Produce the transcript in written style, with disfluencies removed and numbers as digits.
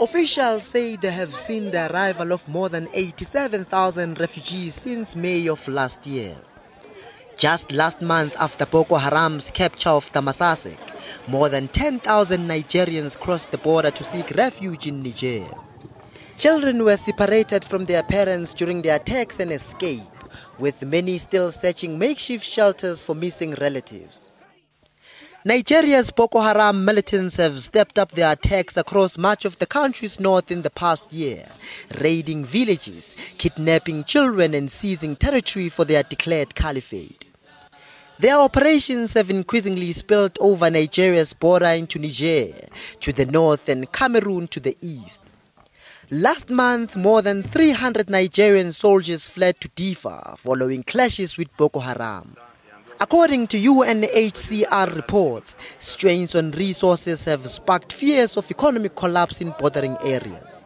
Officials say they have seen the arrival of more than 87,000 refugees since May of last year. Just last month, after Boko Haram's capture of Tamasasek, more than 10,000 Nigerians crossed the border to seek refuge in Niger. Children were separated from their parents during the attacks and escape, with many still searching makeshift shelters for missing relatives. Nigeria's Boko Haram militants have stepped up their attacks across much of the country's north in the past year, raiding villages, kidnapping children and seizing territory for their declared caliphate. Their operations have increasingly spilled over Nigeria's border into Niger to the north and Cameroon to the east. Last month, more than 300 Nigerian soldiers fled to Difa following clashes with Boko Haram. According to UNHCR reports, strains on resources have sparked fears of economic collapse in bordering areas.